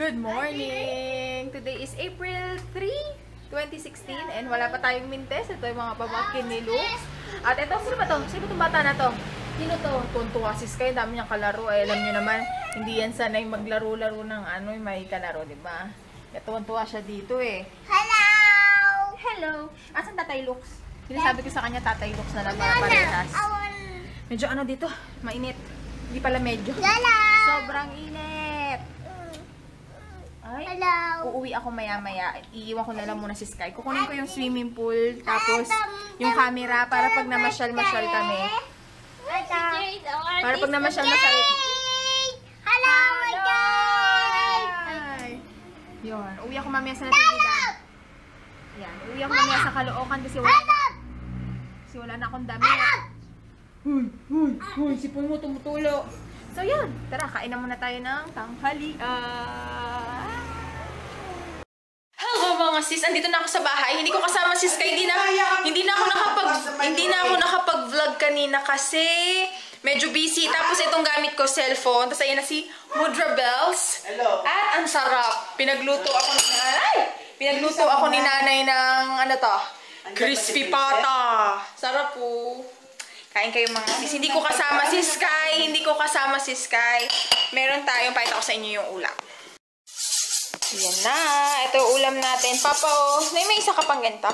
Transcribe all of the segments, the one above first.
Good morning! Today is April 3, 2016 and wala pa tayong mintes. Ito yung mga pamangkin ni Lux. At ito, sino ba to? Sino itong bata na to? Sino to? Tuntua si Sky, dami niyang kalaro. Alam niyo naman, hindi yan sanay maglaro-laro ng ano, may kalaro, diba? Tuntua siya dito eh. Hello! Hello! Asan Tatay Lux? Sinasabi ko sa kanya Tatay Lux na lang para parehas. Medyo ano dito, mainit. Hindi pala medyo. Hello! Sobrang init. Ay, Hello! uuwi ako maya-maya. Iiwan ko na lang muna si Sky. Kukunin ko yung swimming pool, tapos yung camera para pag namasyal-masyal kami. Para pag namasyal-masyal. Hello, guys! Ay. Yun. Uwi ako mamaya sa Natividad. Yan. Uwi ako mamaya sa Caloocan kasi wala na akong damit. Huy, sipon mo tumutulo. So yun, tara, kain na muna tayo ng tanghalian. Hello mga sis, andito na ako sa bahay. Hindi ko kasama si Sky. Hindi na ako nakapag-vlog kanina kasi medyo busy. Tapos itong gamit ko, cellphone. Tapos ayan na si Mudra Bells. Hello. At ang sarap. Pinagluto ako ni nanay ng ano to? Crispy pata. Sarap po. Kain kayo mga sis. Hindi ko kasama si Sky. Meron tayong, pakita ko sa inyo yung ulam. Yan na. Ito yung ulam natin. Papa, oh. May isa ka pang ganito?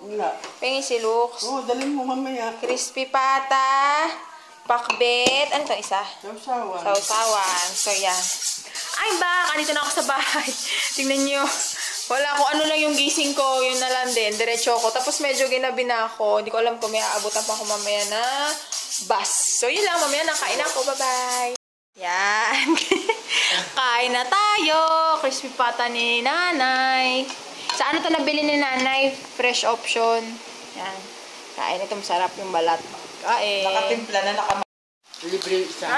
Wala. Pengi si Lux. Oo, dalhin mo mamaya. Crispy pata. Pakbet. Ano to isa? Sausawan. Sausawan. So, yan. Ay, ba? Kanito na ako sa bahay. Tingnan nyo. Wala ko. Ano lang yung gising ko. Yun na lang din. Diretso ko. Tapos medyo ginabi na ako. Hindi ko alam kung may aabutan pa ako mamaya na bus. So, yun lang. Mamaya na. Kain ako. Bye-bye. Yan. Kain na tayo. Crispy pata ni nanay. Sa ano to nabili ni nanay? Fresh option. Yan. Kain. Ito masarap yung balat. Kain. Nakatimpla na libre isa.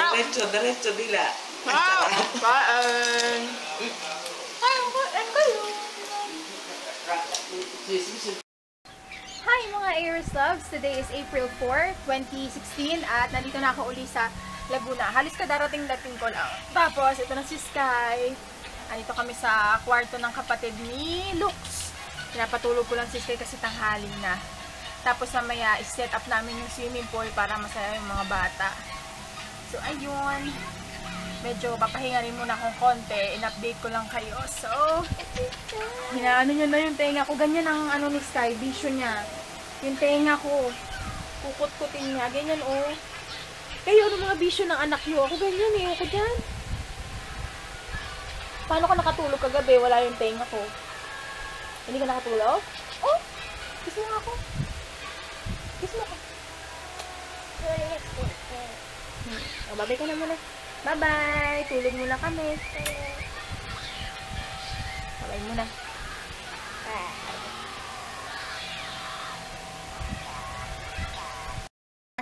Diretso dila. Kain. Hi mga Aries Loves! Today is April 4, 2016 at nandito na ako uli sa Laguna. Halos kadarating ko lang. Tapos ito na si Sky. Andito kami sa kwarto ng kapatid ni Lux. Pinapatulog ko lang si Sky kasi tanghali na. Tapos mamaya i-set up namin yung swimming pool para masaya yung mga bata. So ayun. Medyo papahinga rin muna akong konti. In-update ko lang kayo. So, hinaano nyo na yung tenga ko. Ganyan ang ano ni Sky, vision niya. Yung tenga ko. Kukut-kutin niya. Ganyan oh. Kayo, ano mga vision ng anak nyo? Ako ganyan eh. Ako dyan. Paano ka nakatulog kagabi? Wala yung tenga ko. Hindi ka nakatulog? Oh! Kiss mo ako. Kiss mo ako. Babay ka na muna. Bye-bye! Tulog muna kami. Babay muna.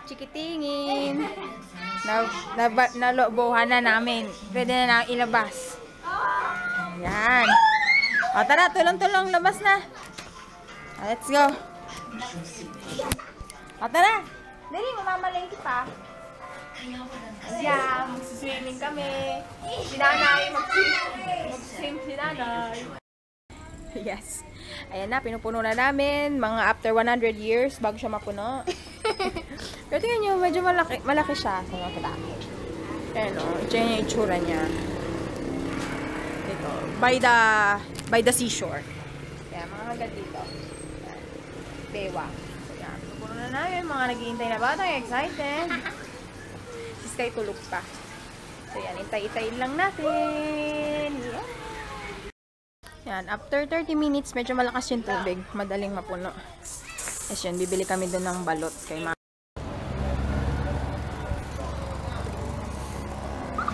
Chikitingin. Nalobohan na namin. Pwede na ilabas. Yan. O tara, tulong-tulong. Labas na. Let's go. O tara. Dali, mamamalengke pa. Ayan, magsiswimming kami. Si nanay, mag-swim si nanay. Yes. Ayan na, pinupuno na namin. Mga after 100 years, bago siya mapuno. Pero tingnan nyo, medyo malaki siya. So, nakita. Ayan o, ito yung itsura niya. Dito, by the seashore. Ayan, mga hagad dito. Ayan. Bewa. So, ayan, pinupuno na namin. Mga naghihintay na bata, excited. Sky tulog pa. So yan, itay-itayin lang natin. Yan, after 30 minutes, medyo malakas yung tubig. Madaling mapuno. Yes yun, bibili kami doon ng balot kay mama.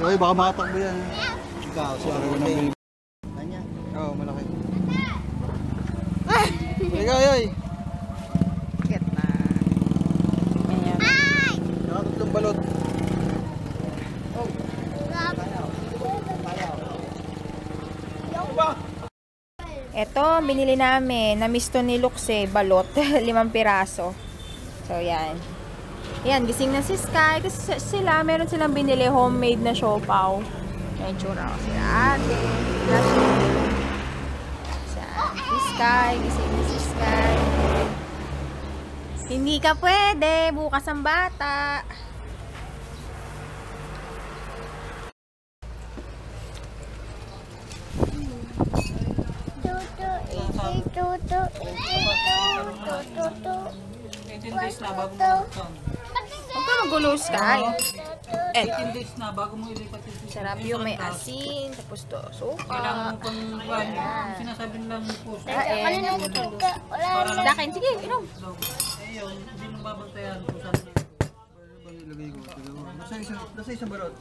Yoy, baka makatakbo yan. Ikaw, sorry ko na baby. Kanya? Oo, malaki. Ikaw, yoy. Get na. Ayan. Nakatatlong balot. Ito, binili namin. Na-miss to ni Lux eh, balot. 5 piraso. So, yan. Yan, gising na si Sky. Kasi meron silang binili homemade na siopaw. May tsura ko sila ate. Sky. Gising na si Sky. Hindi ka pwede. Bukas ang bata. Tutu. 18 days na bago mo ilipat. Huwag ka magulo, Sky. 18 days na bago mo ilipat. Sarap yung may asin. Tapos to, Kailangan suka. mo pang kuhan. Sinasabi lang po. Kain. Para lang Kain. Sige, inom. daw. Eh yun, hindi nang babantayan kung saan na. Bang ilagay ko. Nasa isang balot.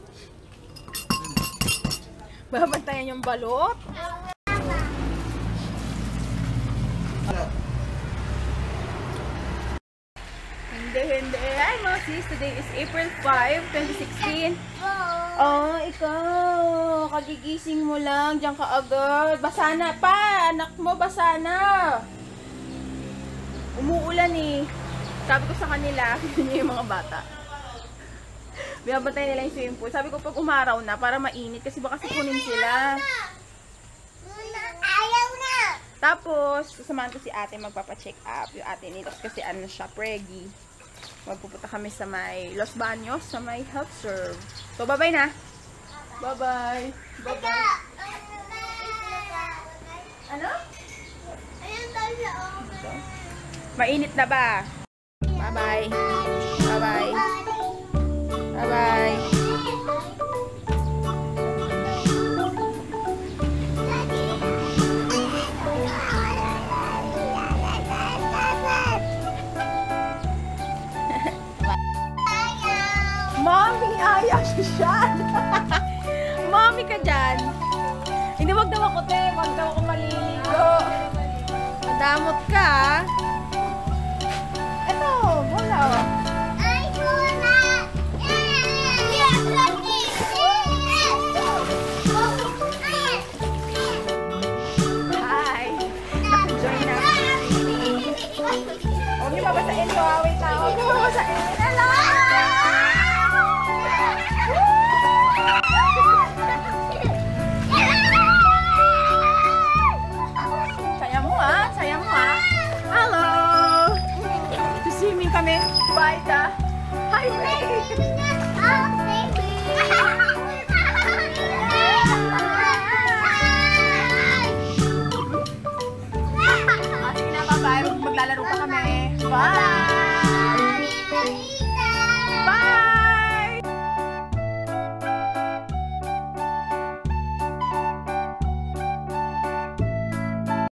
Babantayan yung balot. Hindi. Hi, mga sis. Today is April 5, 2016. Oh, ikaw. Kagigising mo lang. Diyan ka agad. Basa na pa. Anak mo, basa na. Umuulan eh. Sabi ko sa kanila, yun yung mga bata. Binabantay nila yung swimming pool. Sabi ko pag umaraw na, para mainit. Kasi baka sipunin sila. Ayaw na! Tapos, sasamahan ko si ate magpapacheck up. Yung ate nito kasi ano siya, preggy. Magpupunta kami sa may Los Baños, sa may health serve. So, bye-bye na. Bye-bye. Bye-bye. Ano? Ayun tayo. Mainit na ba? Bye-bye. Bye-bye. Bye-bye. Mommy, ayaw siya. Mommy ka dyan. Hindi, wag daw ako, te. Wag daw ako maliligo. Madamot ka, ah. Eto, wala. Ay, wala! Yes, lagi! Hi. Naka-join na. Huwag niyo babasain ko, ah. Wait lang. Huwag niyo babasain. Hello! Saya mo, ah. Saya mo, ah. Hello! Swimming kami. Bye, da. Hi, babe. Sige na, bye-bye. Maglalaro pa kami. Bye!